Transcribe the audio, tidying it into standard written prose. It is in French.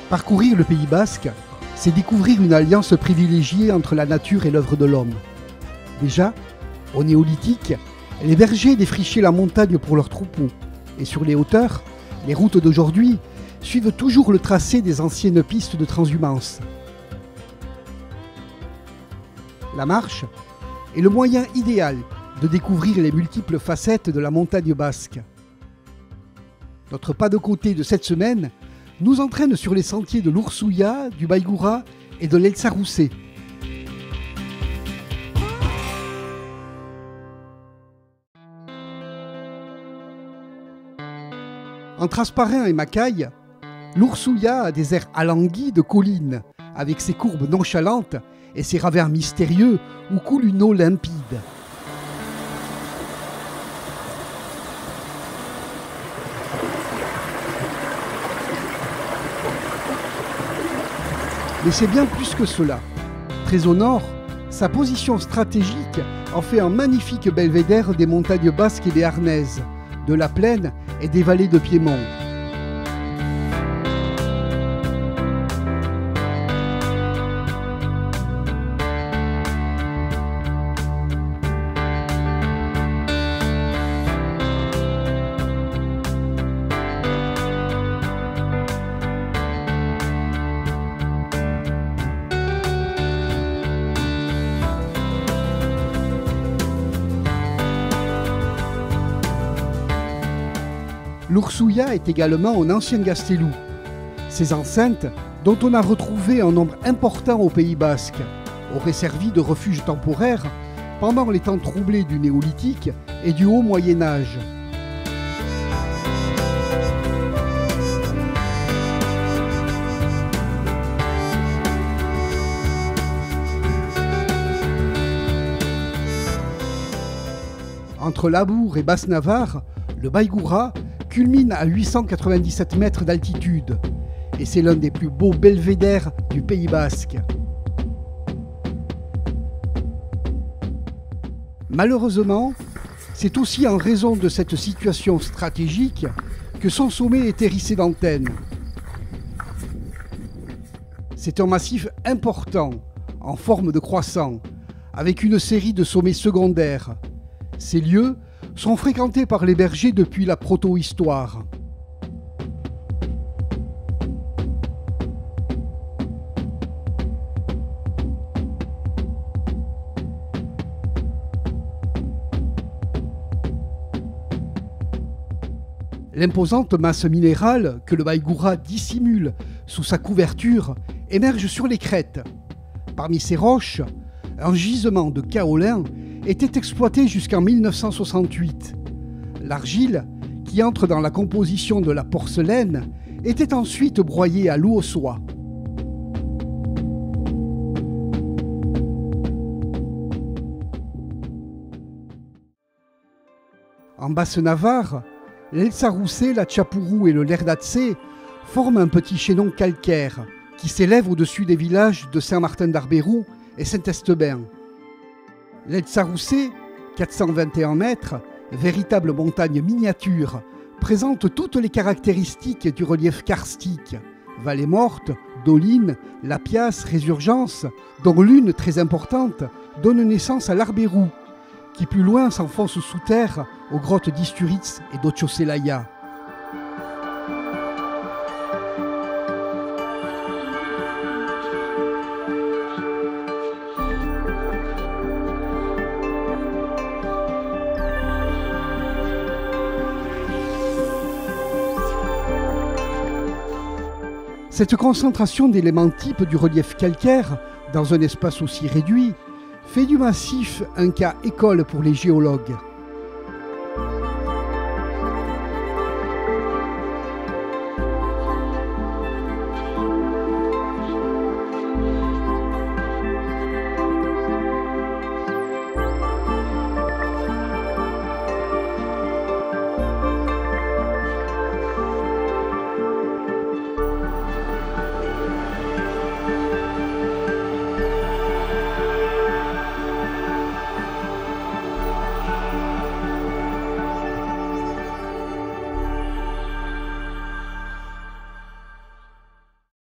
Parcourir le Pays basque, c'est découvrir une alliance privilégiée entre la nature et l'œuvre de l'homme. Déjà, au néolithique, les bergers défrichaient la montagne pour leurs troupeaux, et sur les hauteurs, les routes d'aujourd'hui suivent toujours le tracé des anciennes pistes de transhumance. La marche est le moyen idéal de découvrir les multiples facettes de la montagne basque. Notre pas de côté de cette semaine nous entraîne sur les sentiers de l'Ursouya, du Baïgoura et de l'Eltsaroussé. Entre Asparin et Macaille, l'Ursouya a des airs alanguis de collines, avec ses courbes nonchalantes et ses ravins mystérieux où coule une eau limpide. Mais c'est bien plus que cela. Très au nord, sa position stratégique en fait un magnifique belvédère des montagnes basques et des Arnaises, de la plaine et des vallées de Piémont. L'Ursouya est également un ancien gastelou. Ces enceintes, dont on a retrouvé un nombre important au Pays basque, auraient servi de refuge temporaire pendant les temps troublés du néolithique et du haut Moyen-Âge. Entre Labour et Basse-Navarre, le Baïgoura culmine à 897 mètres d'altitude et c'est l'un des plus beaux belvédères du Pays basque. Malheureusement, c'est aussi en raison de cette situation stratégique que son sommet est hérissé d'antennes. C'est un massif important, en forme de croissant, avec une série de sommets secondaires. Ces lieux sont fréquentés par les bergers depuis la proto-histoire. L'imposante masse minérale que le Baïgoura dissimule sous sa couverture émerge sur les crêtes. Parmi ces roches, un gisement de kaolin était exploité jusqu'en 1968. L'argile, qui entre dans la composition de la porcelaine, était ensuite broyée à l'eau au soie. En Basse-Navarre, l'Eltsaroussé, la Tchapourou et le Lerdatsé forment un petit chaînon calcaire qui s'élève au-dessus des villages de Saint-Martin-d'Arbérou et Saint-Estebin. L'Eltsaroussé, 421 mètres, véritable montagne miniature, présente toutes les caractéristiques du relief karstique. Vallée morte, dolines, lapias, résurgences, dont l'une très importante donne naissance à l'Arbérou, qui plus loin s'enfonce sous terre aux grottes d'Isturitz et d'Otchoselaya. Cette concentration d'éléments types du relief calcaire dans un espace aussi réduit fait du massif un cas école pour les géologues.